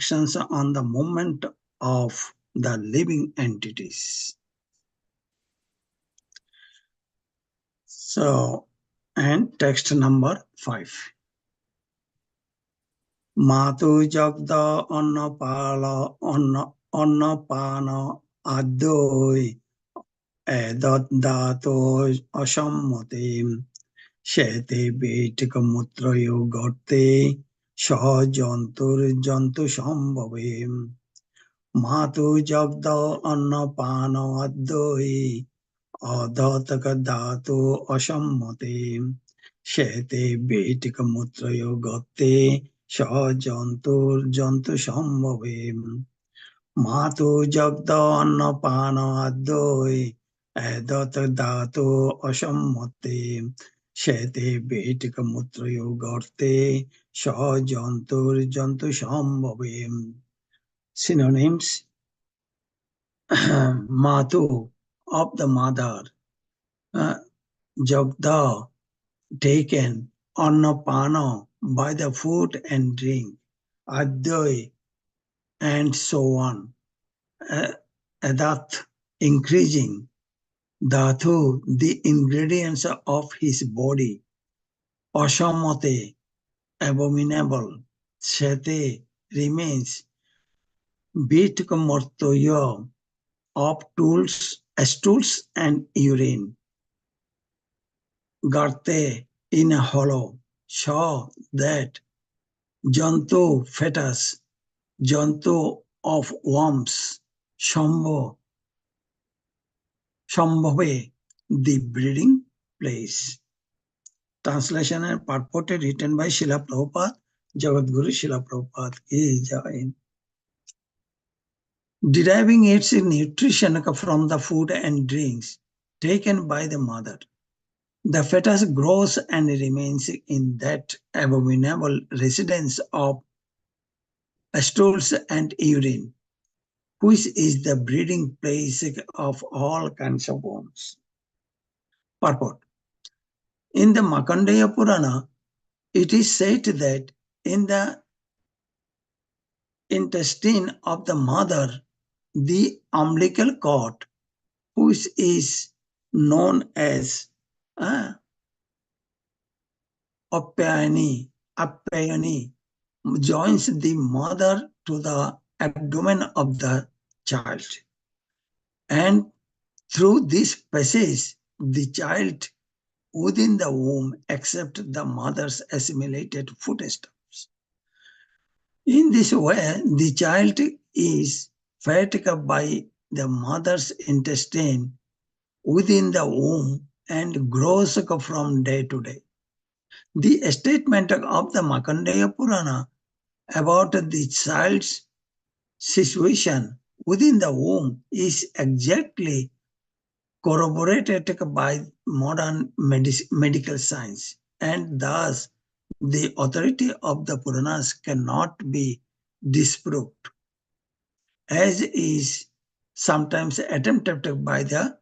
restrictions on the movement of the living entities. So, and text number 5. Matu jagda annapala annapana adoi edat dato asammatim shete betika mutrayo gorte sahajantur jantu sambhavim Matu jagda annapana adoi adataka dato asammatim shete betika mutrayo gorte sahajantur jantu sambhavim Matu jagda annapana adoi edat dato asammate shete betika mutrayo gorte sahajantur jantu sambhavim. Synonyms: Matu, of the mother, Jagda, taken, Annapana, by the food and drink, Adoi, and so on, Adat, increasing, Dhatu, the ingredients of his body, Asamate, abominable, Shete, remains, Bitkamortoyo, of stools and urine, Garte, in a hollow, Shaw, that, Jantu, fetus, Jantu of worms, Shambho, Shambhave, the breeding place. Translation and purport written by Srila Prabhupada, Jagadguru Srila Prabhupada is Jai. Deriving its nutrition from the food and drinks taken by the mother, the fetus grows and remains in that abominable residence of stools and urine, which is the breeding place of all kinds of worms. Purport. In the Markandeya Purana, it is said that in the intestine of the mother, the umbilical cord, which is known as Appayani, joins the mother to the abdomen of the child. And through this passage, the child within the womb accepts the mother's assimilated foodstuffs. In this way, the child is fed up by the mother's intestine within the womb and grows from day to day. The statement of the Markandeya Purana about the child's situation within the womb is exactly corroborated by modern medical science, and thus the authority of the Puranas cannot be disproved, as is sometimes attempted by the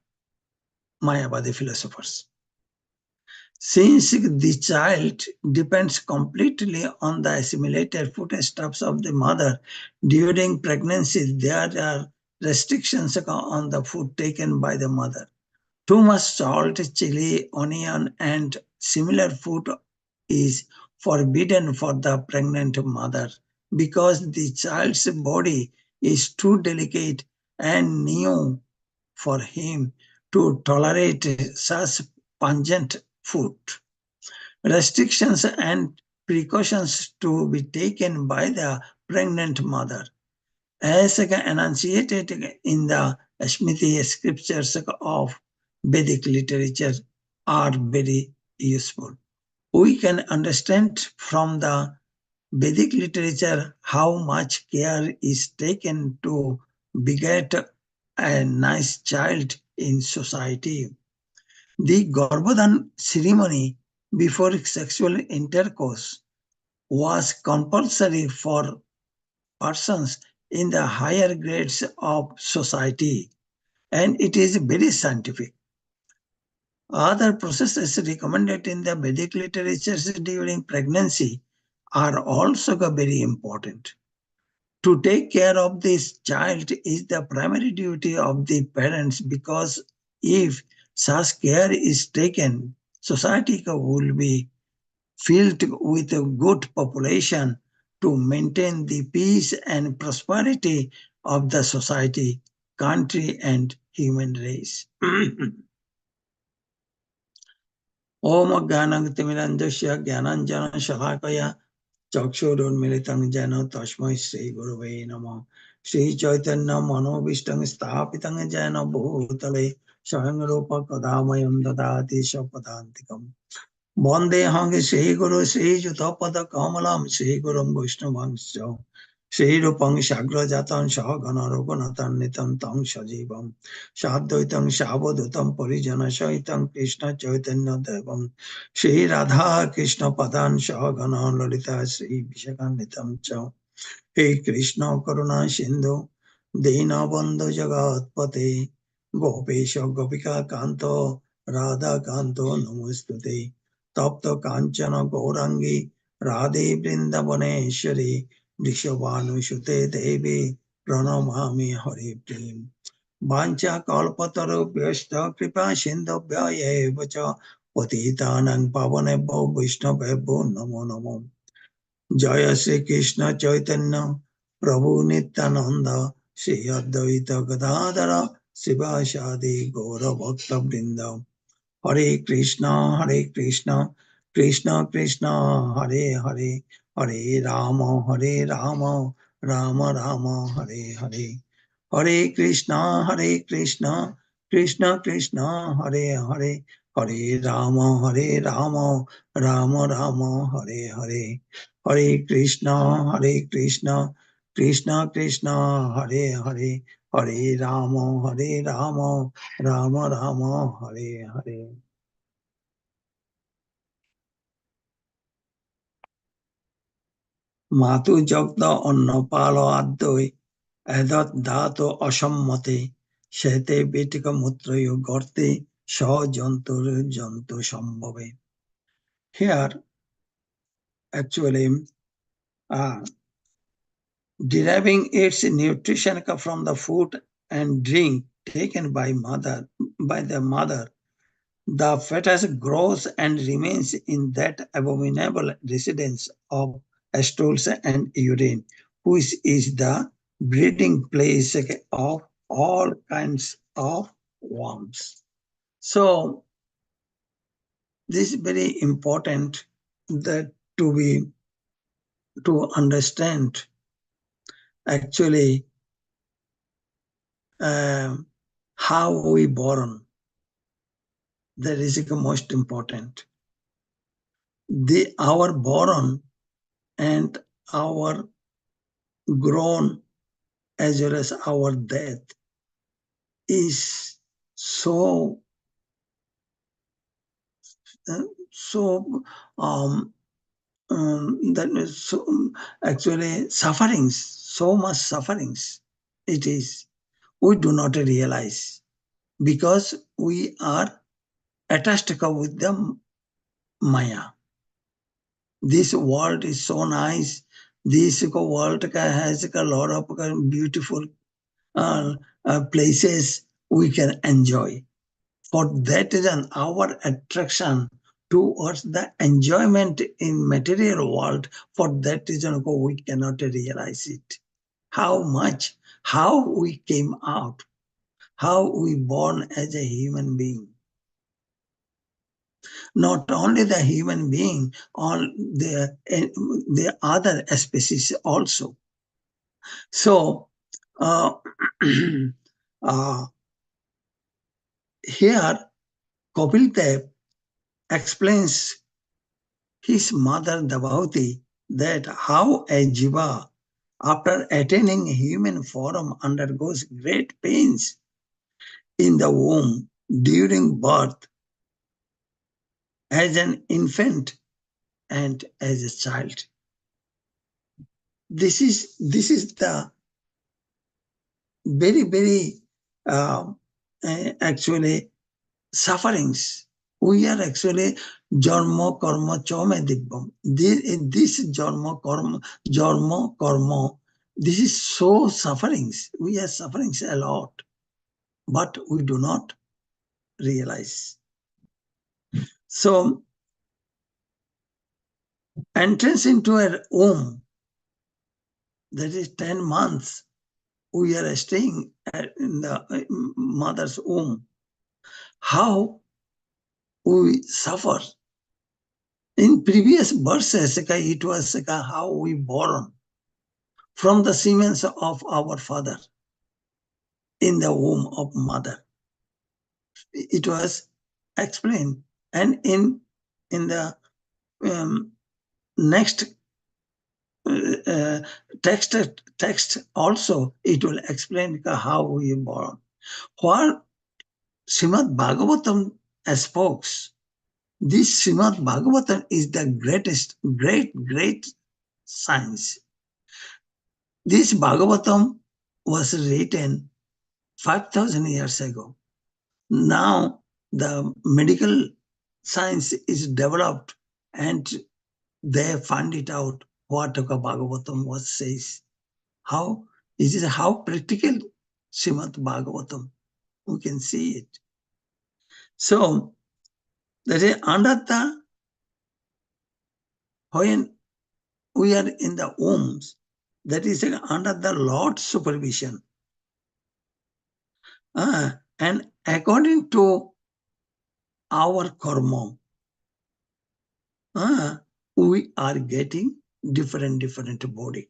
Mayavadi philosophers. Since the child depends completely on the assimilated foodstuffs of the mother during pregnancy, there are restrictions on the food taken by the mother. Too much salt, chili, onion, and similar food is forbidden for the pregnant mother because the child's body is too delicate and new for him to tolerate such pungent food. Restrictions and precautions to be taken by the pregnant mother, as enunciated in the Smriti scriptures of Vedic literature, are very useful. We can understand from the Vedic literature how much care is taken to beget a nice child in society. The Garbhodan ceremony before sexual intercourse was compulsory for persons in the higher grades of society, and it is very scientific. Other processes recommended in the Vedic literature during pregnancy are also very important. To take care of this child is the primary duty of the parents, because if such care is taken, society will be filled with a good population to maintain the peace and prosperity of the society, country, and human race. Om Gyanantimirandasya Gyananjana Shalakaya Chakshurunmilitam Jana Tasmai Sri Gurave Namo Sri Chaitanya Manobishtam Sthapitam Jana Bhutale Swayam Rupa Kadamayam Dadati Shapadantikam Bande Hangi Sri Guru Sri Jutapada Kamalam Sri Gurum Vaishnavangsha Sri Rupang Shagra Jatan Shahagana Raghunathan Nitam Tam Shajivam Shadvaitam Shavadutam Parijana Shaitam Krishna Chaitanya Devam Sri Radha Krishna Padan Shahagana Lalita Sri Vishakanitam Cha He Krishna Karuna Sindhu Dinabandhu Jagatpate Gopesha Gopika Kanto Radha Kanto Namostute Tapta Kanchana Gaurangi Radhe Vrindavaneshwari Vrishabhanu Shute Devi Pranamami Hari Prem Vancha Kalpataru Vyashta Kripa Sindhubhya Evacha Patitanang Pavanebho Vaishnavebho Namo Namo Jaya Sri Krishna Chaitanya Prabhu Nityananda Sri Advaita Gadadhara Sivasadi Gaura Bhakta Vrinda Hare Krishna Krishna Krishna Hare Hare Hare Rama Rama Rama Hare Hare Hare Krishna Krishna Krishna Hare Hare Hare Rama Rama Hare Hare Hare Krishna Krishna Krishna Hare Hare Hare Rama Rama Hare Hare মাতু জগ্দ অন্নপাল আদ্যই এদৎ দাত অসম্মতে সেতে বেটিক মূত্রয় গর্তে সজন্তুর জন্তু সম্ভবে. Here, actually, uh, deriving its nutrition from the food and drink taken by the mother, the fetus grows and remains in that abominable residence of stools and urine, which is the breeding place of all kinds of worms. So, this is very important that to understand actually how we born. That is the most important. Our born and our grown as well as our death is so that is so actually sufferings, so much sufferings it is. We do not realize because we are attached with the Maya. This world is so nice. This world has a lot of beautiful places we can enjoy. For that reason, our attraction towards the enjoyment in material world, for that reason we cannot realize it. How we came out, how we born as a human being. Not only the human being, all the other species also. So, uh, here Kapil Dev explains his mother Dabauti that how a jiva, after attaining human form, undergoes great pains in the womb during birth, as an infant and as a child. This is the very actually sufferings. We are actually Jarma Karma Chome Dibbam. This Jarma Karma This is so sufferings. We are sufferings a lot, but we do not realize. So entrance into a womb, that is 10 months, we are staying in the mother's womb. How we suffer. In previous verses, it was how we born from the semen of our father in the womb of mother. It was explained, and in the next uh, text also it will explain how we born. What Srimad Bhagavatam spoke, this Srimad Bhagavatam is the great science. This Bhagavatam was written 5,000 years ago. Now the medical science is developed and they find it out what Bhagavatam was says. How it is how practical Srimad Bhagavatam. We can see it. So that is under the when we are in the wombs, that is under the Lord's supervision. And according to our karma, we are getting different body.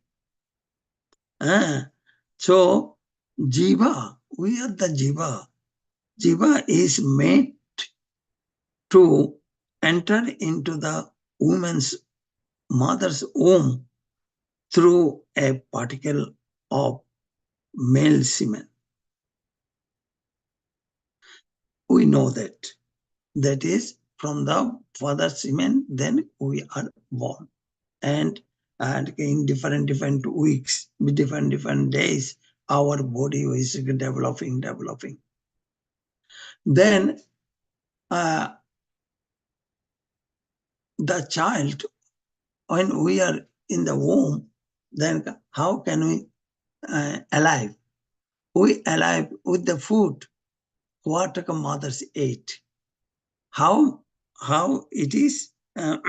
So jiva, we are the jiva. Jiva is made to enter into the woman's mother's womb through a particle of male semen. We know that. That is from the father's semen, then we are born. And in different weeks, different days, our body is developing. Then the child, when we are in the womb, then how can we alive? We alive with the food what mothers ate. How it is that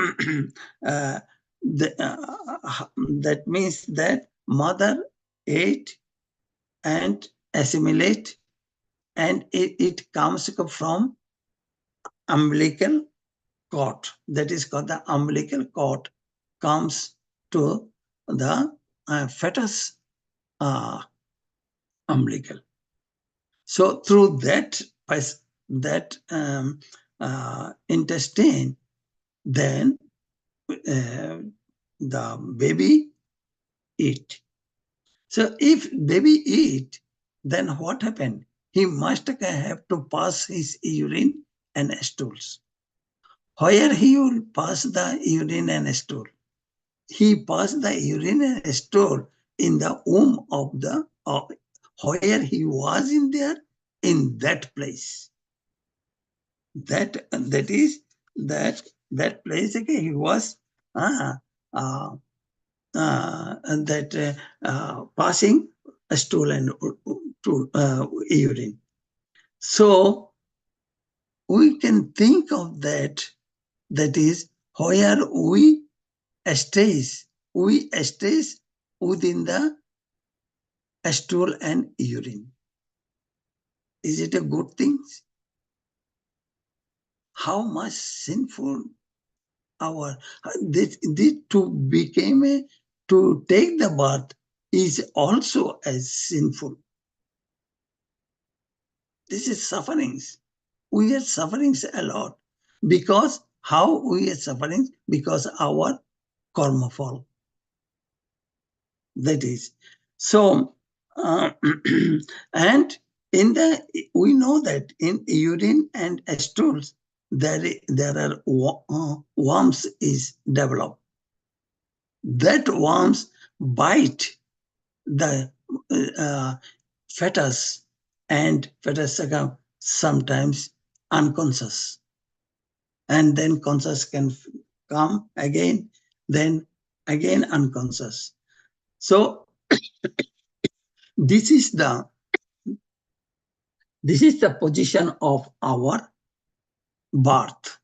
means that mother ate and assimilate, and it comes from umbilical cord. That is called the umbilical cord comes to the fetus umbilical. So through that intestine, then the baby eat. So if baby eat, then what happened? He must have to pass his urine and stools. Where he will pass the urine and stool? He passed the urine and stool in the womb of the where he was in there, in that place. That is that place. Okay, he was passing a stool and urine. So we can think of that. That is where we stays within the stool and urine. Is it a good thing? How much sinful our this to become to take the birth is also as sinful. This is sufferings. We are sufferings a lot. Because how we are suffering? Because our karma fall. That is. So, and in the, we know that in urine and stools, there are worms is developed. That worms bite the fetus, and fetus sometimes unconscious, and then conscious can come again, then again unconscious. So This is the position of our birth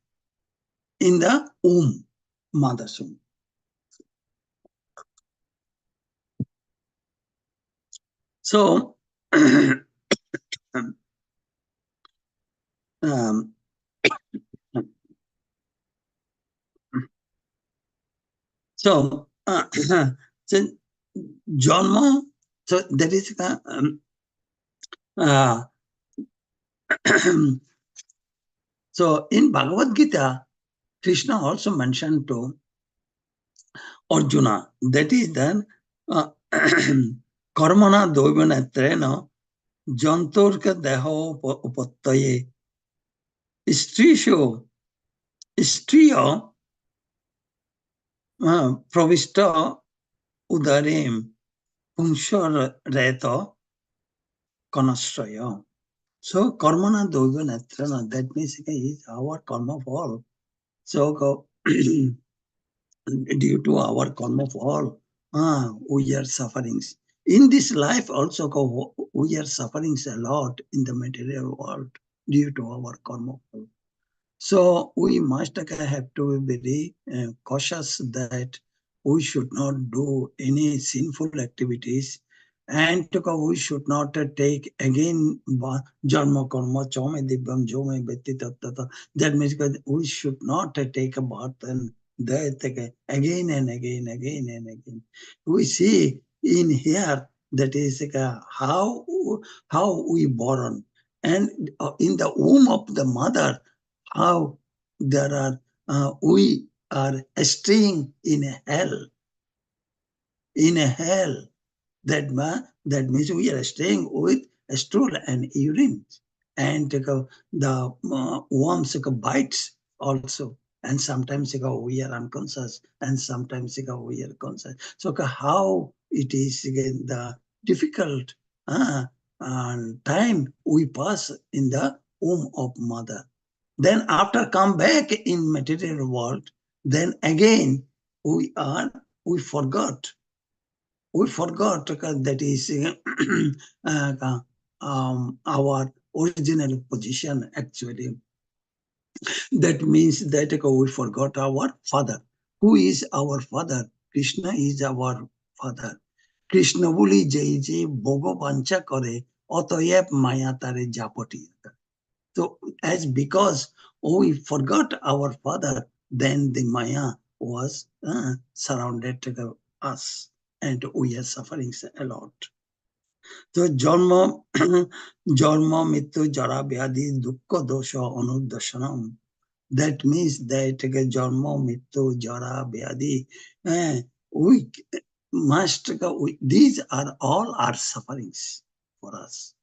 in the womb, mother's womb. So, um, so, so Janma, so that is uh, so in Bhagavad Gita, Krishna also mentioned to Arjuna, that is then karmana doivana trena jantorka deho upattaye strisho striyo pravista udarim punshar reto kanasraya. So karmana doivana trena, that means is our karma fall. So due to our karma fall, we are sufferings. In this life also, we are sufferings a lot in the material world due to our karma fall. So we must have to be very cautious that we should not do any sinful activities, and we should not take again janma karma chome divyam jome beti tattata. That means that we should not take a birth and death again and again, again and again. We see in here that is how we born, and in the womb of the mother, how there are we are staying in a hell, in a hell. That means we are staying with stool and urine, and the worms bites also, and sometimes we are unconscious, and sometimes we are conscious. So how it is again the difficult time we pass in the womb of mother. Then after come back in material world, then again we forgot. We forgot that is our original position actually. That means that we forgot our father. Who is our father? Krishna is our father. Krishna boli jai je bogo pancha kare অতএব maya tare japati. So as because we forgot our father, then the Maya was surrounded us, and we are suffering a lot. So Jarma Mittu Jara Vyadi Dukkha Dosha Anudashanam. That means that Jarma Mittu Jara Vyadi, we must, these are all our sufferings for us.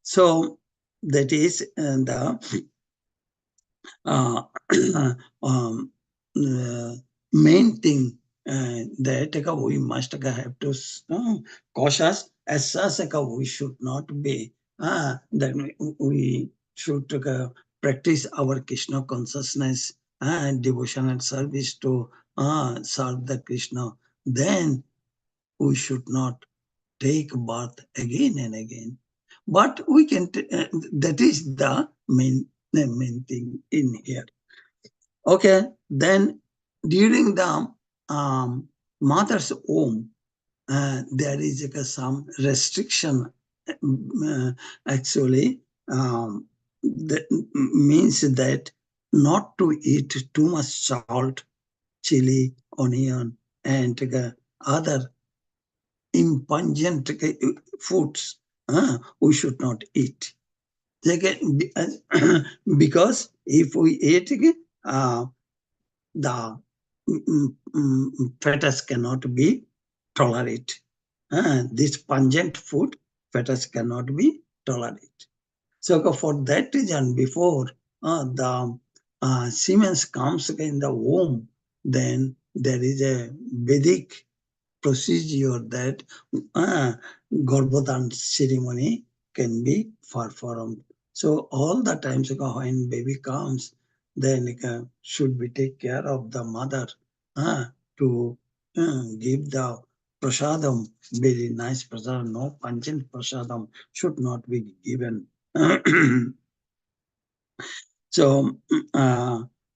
So that is the uh, um, main thing that we must have to cautious. As such, we should not be that we should practice our Krishna consciousness and devotion and service to serve the Krishna. Then we should not take birth again and again. But we can, that is the main thing in here. Okay, then during the mother's womb, there is some restriction. Actually, that means that not to eat too much salt, chili, onion, and other impungent foods. We should not eat. Because if we eat, the fetus cannot be tolerated. This pungent food, fetus cannot be tolerated. So for that reason, before the semen comes in the womb, then there is a Vedic procedure that Garbhodan ceremony can be performed. So all the times when baby comes, then should we take care of the mother to give the prasadam, very nice prasadam, no pungent prasadam should not be given. So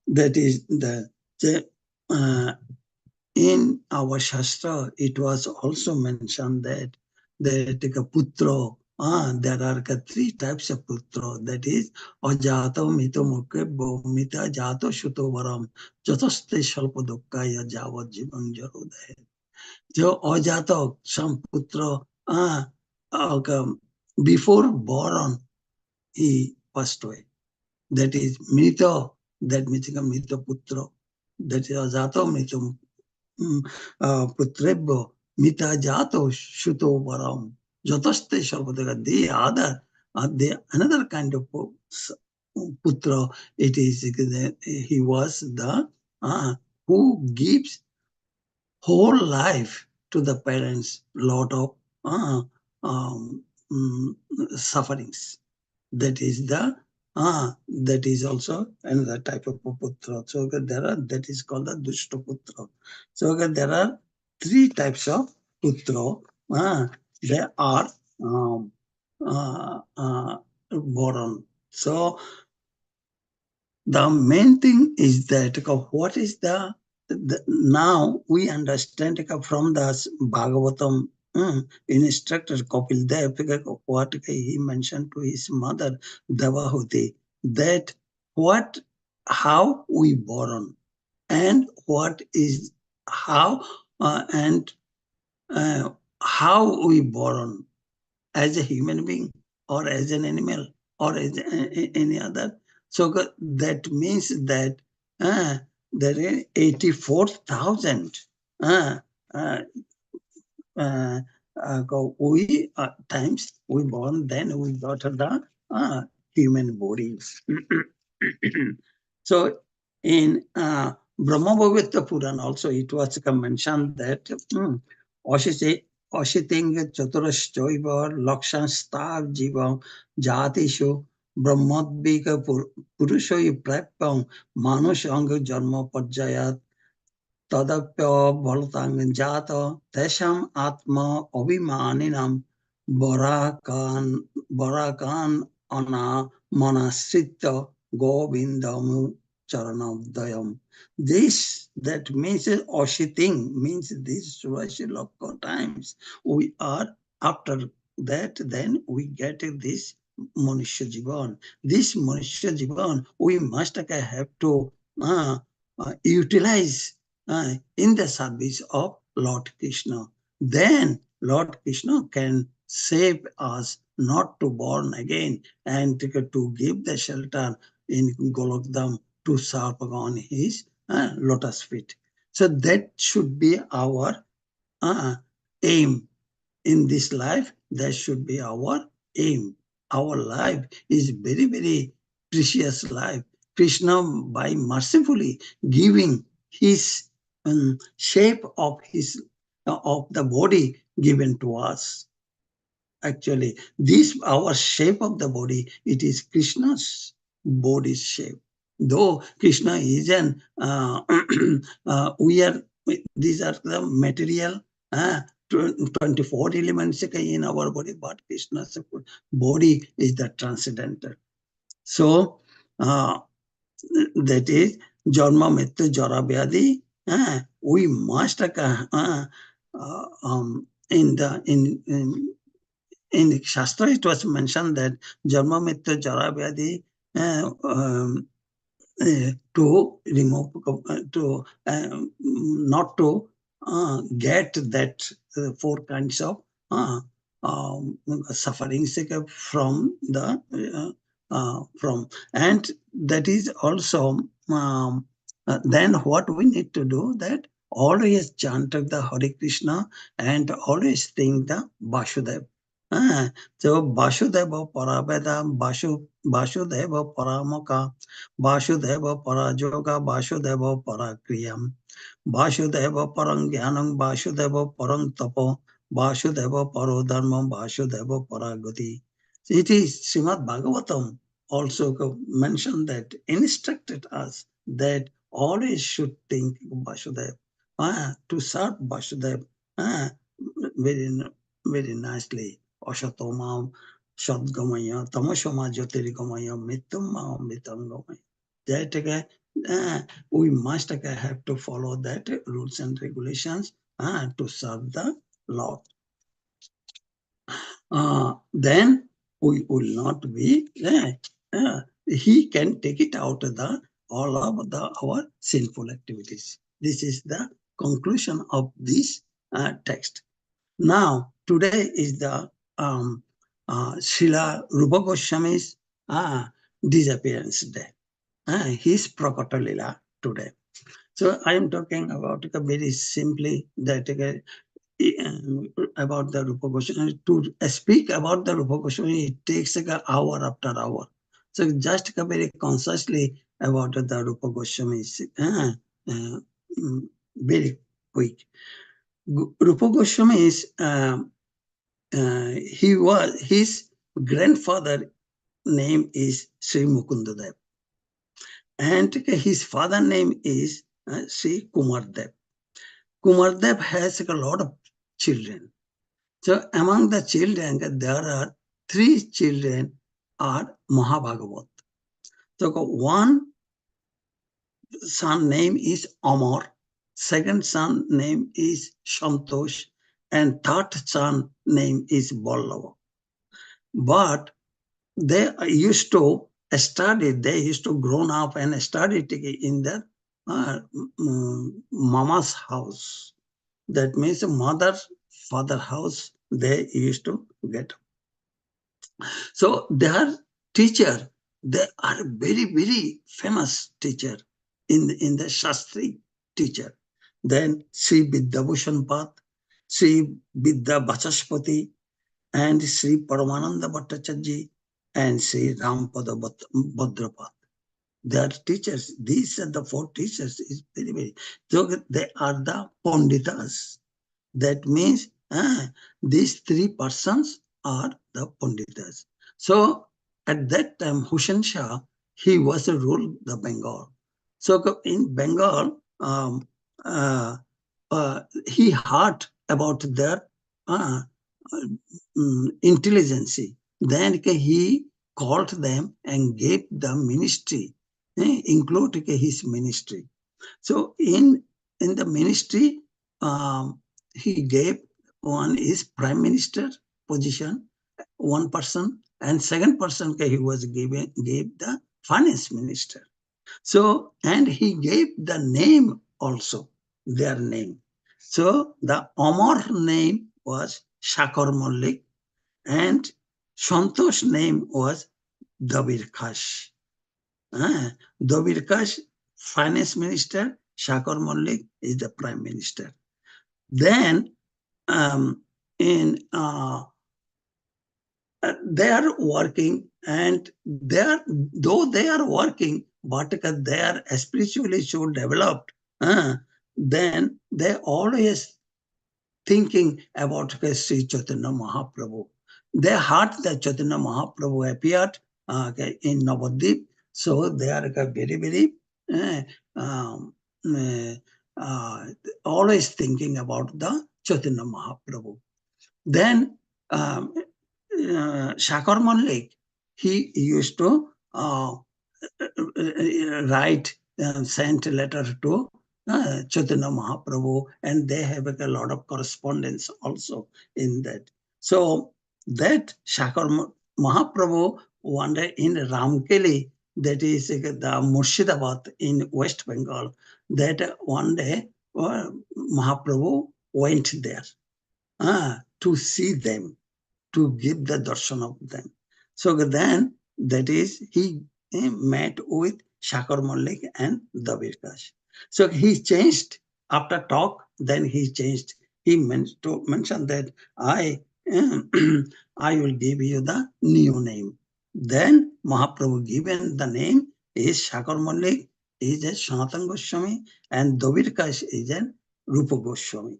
that is uh, in our Shastra, it was also mentioned that putra, there are three types of putra. That is, ajato mito mukhe mita jato shuto varam jataste shalpa dukkaya javat jivan jarodaya. So ajato, some putra, before born, he passed away. That is mrita, that means mrita putra. That is ajato mrita putrebo mita jato shuto varam jotaste sharvadaga. The other, the another kind of putra. It is he was the who gives whole life to the parents lot of uh, um, mm, sufferings. That is that is also another type of putra. So there are, that is called the dushta putra. So there are three types of putra. They are um, uh, uh, born. So the main thing is that what is now we understand from the Bhagavatam instructor Kapil Dev, what he mentioned to his mother Davahuti, that what, how we born, and what is how and how we born, as a human being or as an animal or as any other. So that means that there is 84,000 uh, uh, uh, we times we born, then we got the human bodies. So in Brahma Bhavitya Puran also it was mentioned that Ashiting Chaturashchoiva Lakshanstav Jiva Jatishu Brahmadvika Purushoi Prapang Manushanga Jarma Pajayat तदप्य बलतांग जात तेषाम आत्मा अभिमानिनाम बराकान बराकान अना मनाश्रित गोविंदमु charanodayam. This, that means oshiting, means this Surashilok times we are, after that then we get this Manushya Jivan. This Manushya Jivan we must have to utilize in the service of Lord Krishna. Then Lord Krishna can save us not to born again and to give the shelter in Golokdam to serve on his lotus feet. So that should be our aim in this life. That should be our aim. Our life is very, very precious life. Krishna, by mercifully giving his shape of his of the body given to us. Actually, this our shape of the body, it is Krishna's body shape. Though Krishna is an we are, these are the material 24 elements in our body, but Krishna's body is the transcendental. So that is Janma Mrityu Jara Vyadi. We must in the in Shastra it was mentioned that Janma Mrityu Jara Vyadi to remove to not to get that four kinds of sufferings from the from, and that is also then what we need to do, that always chant the Hare Krishna and always think the Vasudev. So Vasudeva Parabeda, Vasudeva Paramaka, Vasudeva Parajoga, Vasudeva Parakriyam, Vasudeva Parangyanam, Vasudeva Parantapo, Vasudeva Parodharmam, Vasudeva Paragati. It is Srimad Bhagavatam also mentioned that, instructed us that always should think Vasudev, to serve Vasudev, very nicely. Ashatoma Shadgamaya, Tamashoma Jyotirgamaya, Mitumma Mitangamaya. That we must have to follow that rules and regulations to serve the Lord. Then we will not be, he can take it out of all of our sinful activities. This is the conclusion of this text. Now, today is the Srila Rupa Goswami's disappearance day, his Prakata Lila today. So I am talking about very simply that about the Rupa Goswami. To speak about the Rupa Goswami, it takes an hour after hour. So just very consciously about the Rupa Goswami, very quick. Rupa Goswami is his grandfather name is Sri Mukundadev, and his father name is Sri Kumardev. Kumardev has a lot of children. So among the children, there are 3 children are Mahabhagavat. So one son name is Amar, second son name is Santosh, and third son name is Ballava. But they used to study, they used to grown up and study in their mama's house. That means mother, father house, they used to get. So their teacher, they are very famous teacher in the Shastri teacher. Then Sri Vidyabhushan Path, Sri Vidya Bachaspati, and Sri Paramananda Bhattacharya, and Sri Rampada Bhadrapath. They are teachers. These are the 4 teachers. Is very. So they are the Panditas. That means these 3 persons are the Panditas. So at that time, Hussain Shah, he was ruled the Bengal. So in Bengal, he heard about their intelligence. Then he called them and gave the ministry, including his ministry. So in the ministry, he gave one is prime minister position, one person, and second person he was gave the finance minister. So and he gave the name also, their name. So the Amar name was Shakar Malik, and Santosh name was Dabir Khash. Dabir Khash, finance minister, Shakar Malik is the prime minister. Then in they are working, and though they are working, but they are spiritually so developed, then they always thinking about Sri Chaitanya Mahaprabhu. They heard that Chaitanya Mahaprabhu appeared in Navadvip, so they are very uh, um, uh, always thinking about the Chaitanya Mahaprabhu. Then Shakar Malik, he used to write, sent a letter to Chaitanya Mahaprabhu, and they have a lot of correspondence also in that. So that Shakar Mahaprabhu one day in Ramkeli, that is the Murshidabad in West Bengal, that one day Mahaprabhu went there to see them, to give the darshan of them. So then, that is, he met with Shakar Malik and Dabir Kash. So he changed after talk, then he changed. He mentioned that I, I will give you the new name. Then Mahaprabhu given the name is Shakar Malik, is a Sanatan Goswami, and Dabir Kash is a Rupa Goswami.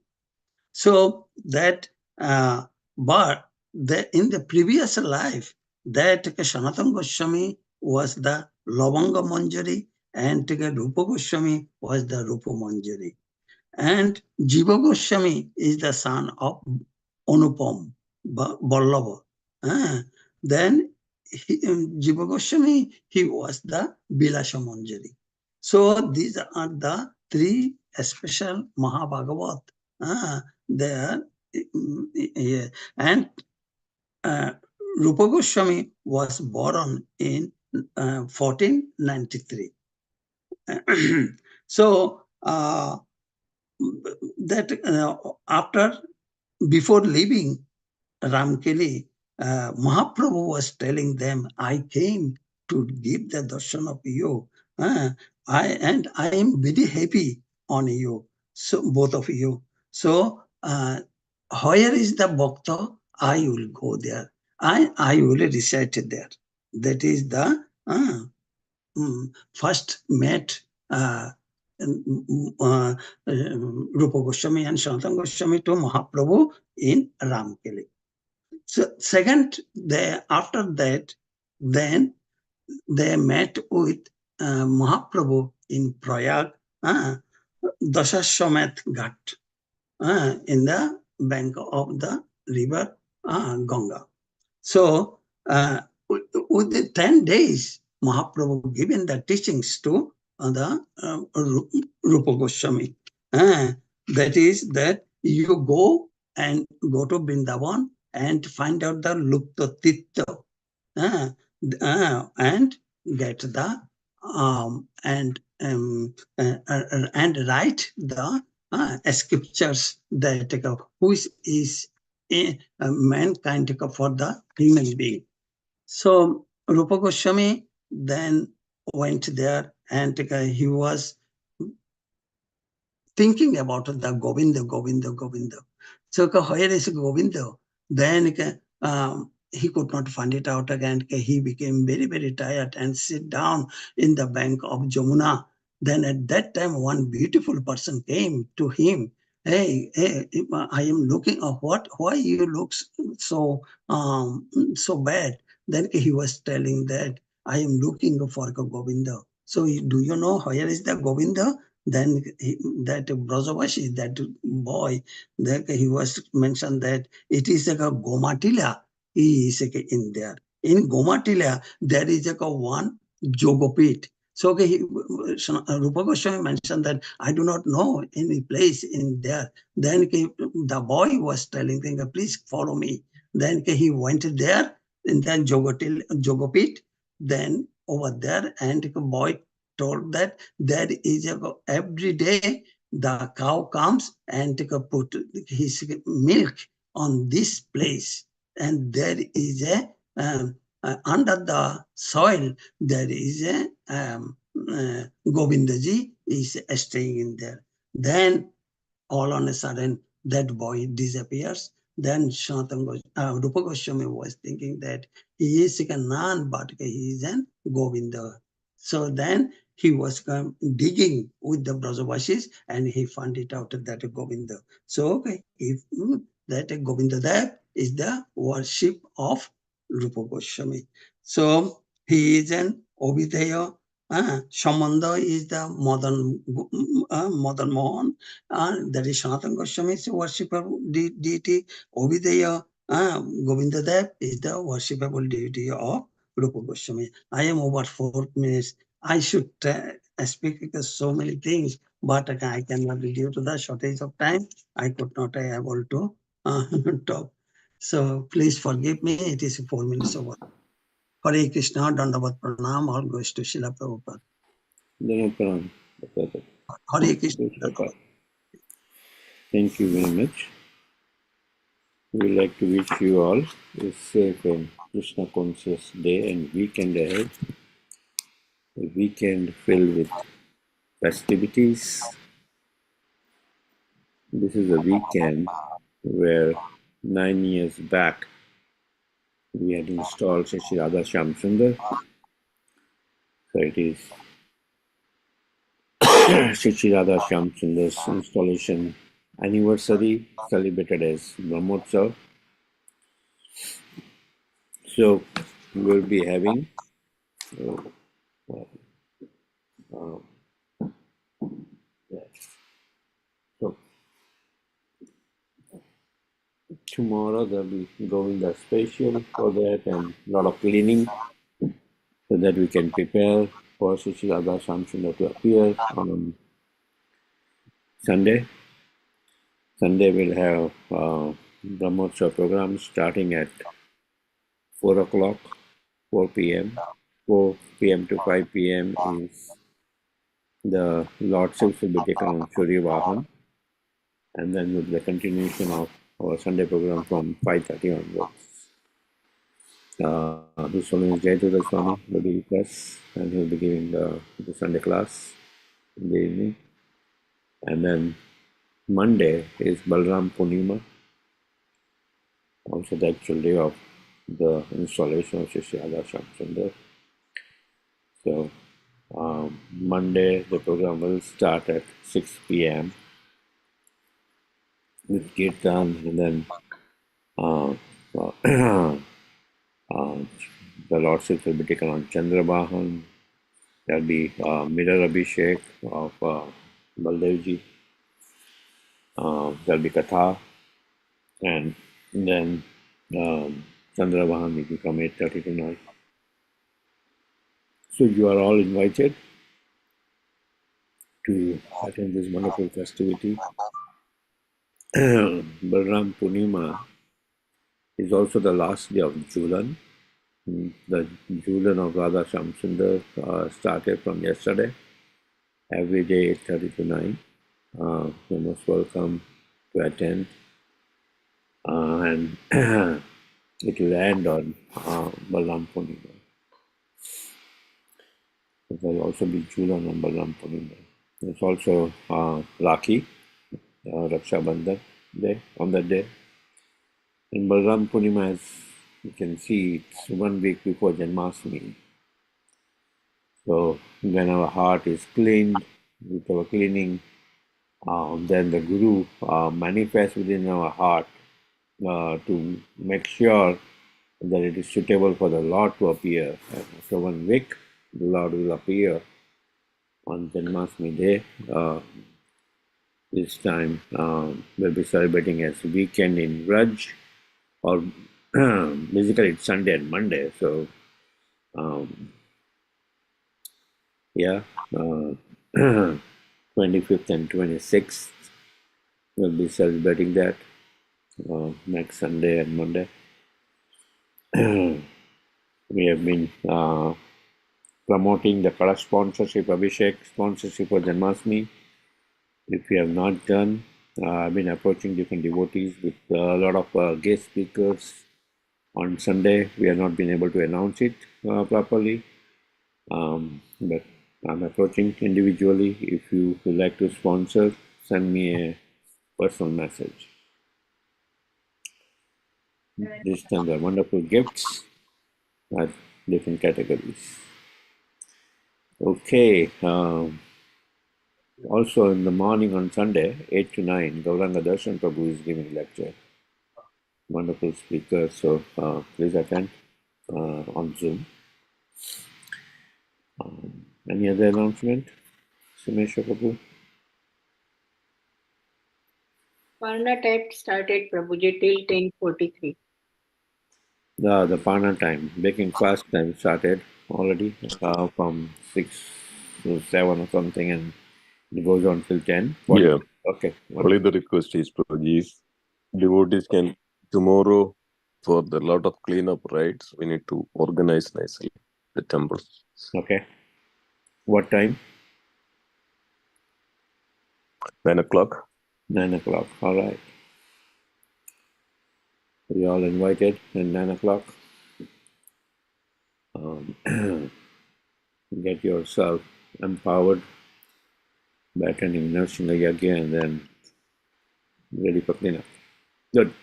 So that, but in the previous life, that Sanatana Goswami was the Lavanga Manjari, and Rupa Goswami was the Rupa Manjari. And Jiva Goswami is the son of Anupam, Ballabha. Then Jiva Goswami, he was the Bilasha Manjari. So these are the three special Mahabhagavat. They are, and Rupa Goswami was born in 1493. So that after, before leaving Ramkeli, Mahaprabhu was telling them, I came to give the darshan of you. And I am very happy on you, so both of you. So where is the bhakta? I will go there. I will recite there. That is the first met Rupa Goswami and Sanatana Goswami to Mahaprabhu in Ramkeli. So second, after that, then they met with Mahaprabhu in Prayag, Dashaswamet Ghat, in the bank of the river Ganga. So with the 10 days, Mahaprabhu given the teachings to the Rupa Goswami. That is that you go to Vrindavan and find out the Lupta Titta, and get the and write the scriptures that which is mankind for the human being. So Rupa Goswami then went there, and he was thinking about the Govinda. So where is Govinda? Then he could not find it out again. He became very, very tired and sit down in the bank of Jamuna. Then at that time, one beautiful person came to him. Hey, I am looking. Why you look so bad? Then he was telling that I am looking for Govinda. So do you know where is the Govinda? Then that Brajavashi, that boy, that he was mentioned that it is like a Gomatila. He is in there. In Gomatila, there is like a one Jogopit. So Rupa Goswami mentioned that I do not know any place in there. Then the boy was telling him, please follow me. Then he went there in that Jogopit. Then over there, and the boy told that there is every day the cow comes and put his milk on this place, and there is under the soil there is a Govindaji is staying in there. Then all on a sudden that boy disappears. Then Rupa Goswami was thinking that he is a Nan, but he is an Govinda. So then he was digging with the Brajavashis, and he found it out that Govinda. So that Govinda Dev is the worship of Rupa Goswami. So he is an Ovidaya. Shamanda is the Madan Mohan. That is Sanatana Goswami's worshipable deity. Ovidaya Govinda Dev is the worshipable deity of Rupa Goswami. I am over 4 minutes. I should speak so many things, but I cannot, due to the shortage of time, I could not able to talk. So please forgive me. It is 4 minutes over. Hare Krishna, Dandavat Pranam, all goes to Srila Prabhupada. Hare Krishna. Thank you very much. We would like to wish you all a safe and Krishna conscious day and weekend ahead. A weekend filled with festivities. This is a weekend where 9 years back we had installed Shri Radha Shyam Sundar. So it is Shri Radha Shyam Sundar's installation anniversary celebrated as Brahmotsav. So we will be having tomorrow there'll be going the special for that and a lot of cleaning so that we can prepare for Sushilada Shamsundar to appear on Sunday. Sunday we'll have Brahmotsav program starting at 4 o'clock, 4 p.m. 4 p.m. to 5 p.m. is the Lordships will be taken on Surya Vahan, and then with the continuation of our Sunday program from 5:30 onwards. This one is Jayadurga Swami will be with us, and he'll be giving the Sunday class in the evening. And then Monday is Balram Punima, also the actual day of the installation of Shishya Shamsundar. So Monday the program will start at 6 p.m. with Kirtan, and then the Lordship will be taken on Chandrabahan. There'll be Mirror Abhishek of Baldevji. There'll be Katha, and then Chandrabahan will be from 8:30 to 9. So you are all invited to attend this wonderful festivity. Balram Punima is also the last day of Julan. The Julan of Radha Shamsundar started from yesterday. Every day 8:30 to 9. You're most welcome to attend. And it will end on Balram Punima. There will also be Julan on Balram Punima. There's also Rakhi, Raksha Bandhan day, on that day. In Balram Punima, as you can see, it's 1 week before Janmashtami. So when our heart is cleaned with our cleaning, then the Guru manifests within our heart to make sure that it is suitable for the Lord to appear. And after 1 week, the Lord will appear on Janmashtami day. This time we'll be celebrating as weekend in Raj, or basically it's Sunday and Monday. So yeah, 25th and 26th we'll be celebrating that next Sunday and Monday. We have been promoting the Kalash sponsorship, Abhishek sponsorship for Janmashtami. If you have not done, I've been approaching different devotees with a lot of guest speakers. On Sunday, we have not been able to announce it properly, but I'm approaching individually. If you would like to sponsor, send me a personal message. These times are wonderful gifts at different categories. Okay. Also in the morning on Sunday, 8 to 9, Gauranga Darshan Prabhu is giving lecture. Wonderful speaker, so please attend on Zoom. Any other announcement, Sumesha Prabhu? Parna time started, Prabhuji, till 10:43. The Parna time, baking fast time started already from 6 to 7 or something, and it goes on till 10. Yeah. Okay. Only the request is, Prabhuji, devotees can tomorrow, for the lot of cleanup rites, we need to organize nicely the temple. Okay. What time? 9 o'clock. 9 o'clock. All right. You all invited at 9 o'clock. Get yourself empowered by attending Nursing Yagya and then ready for cleanup. Good.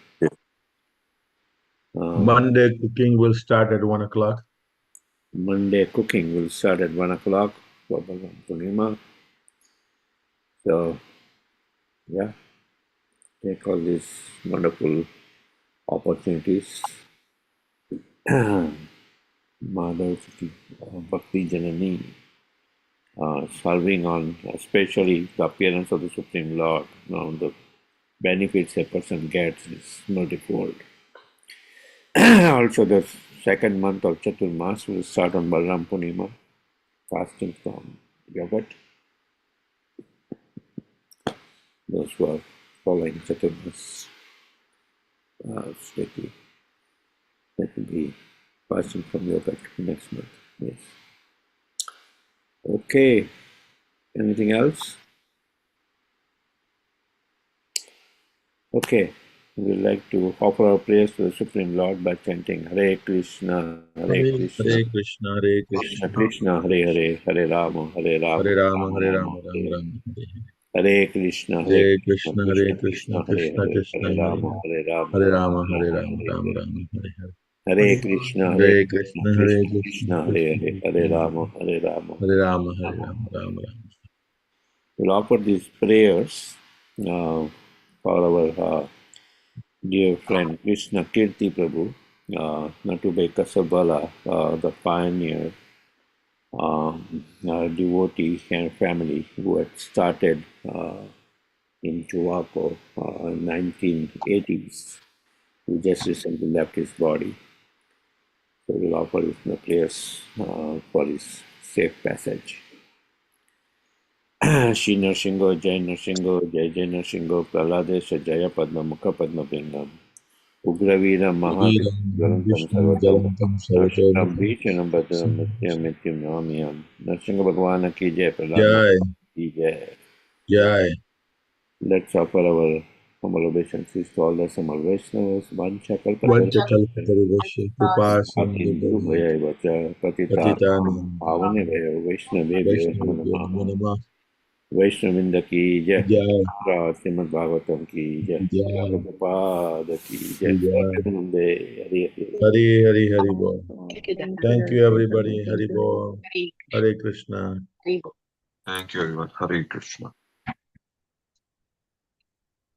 Monday cooking will start at 1 o'clock. Monday cooking will start at 1 o'clock for Bhagwan Purnima. So, yeah, take all these wonderful opportunities. Madhav Bhakti Janani, serving on especially the appearance of the Supreme Lord, the benefits a person gets is multifold. Also, the second month of Chaturmas will start on Balaram Purnima, fasting from yogurt. Those who are following Chaturmas strictly, that will be fasting from yogurt next month. Yes. Okay. Anything else? Okay. We would like to offer our prayers to the Supreme Lord by chanting Hare Krishna, Hare Krishna, Hare Krishna, Hare Krishna Krishna, Krishna, Hare Hare, Hare Rama, Hare Rama, Hare Rama, Rama Hare Rama, Rama, Rama Hare Rama, Hare Hare Krishna, Hare Hare Krishna, Krishna, Hare Krishna Krishna, Krishna, Hare Krishna Hare, Krishna, Hare Hare Rama, Hare Rama, Hare Rama Rama, Hare Rama, Rama, Hare Rama Hare. Rama, Hare Hare Hare Krishna, Hare Hare Krishna, Krishna, Hare Krishna Krishna, Krishna, Hare Krishna Hare, Hare Krishna, Rama, Hare Rama, Hare Rama, Hare Rama Rama, Hare. Rama Rama. We'll offer these prayers for our dear friend Krishna Kirti Prabhu, Natubhai Kasabala, the pioneer devotee and family who had started in Chuaco in 1980s, who just recently left his body. So we'll offer the prayers for his safe passage. Shri Narsingho, Jai Narsingho, Jai Jai Narsingho, Praladesha, Jaya Padma, Mukha Padma Bhingam, Ugravira Mahavira, Veeram Jalantam Vishnu Sarvatom, Jalantam Narsingham Sarvatomukam. Bhichanam Bhadram, Nityam Nityam Namiyam, Narsingha Bhagwana ki Jai, Prahlad Jai, Maharaj ki Jai. Jai. Let's offer our humble obeisances to all the Samal Vaishnavas, Vancha Kalpatarusha, Vanchakalpataruvasya Kripa Atindu Sindhu Bhaya Vacha, Patita, Patitanam Pavane Bhaya, Vaishnavebhyo Namo Vaishnavya Namo Namaha. Namah. वैष्णविंद की जय, Jai, Shrimad Bhagavatam की जय, Jai, Prabhupada की जय, Jai. Vande Hari Hari. Hari Hari Hari Bol. Thank you everybody. Thank Hari you. Bol. Hare Krishna. Hare Thank you everyone. Hare Krishna.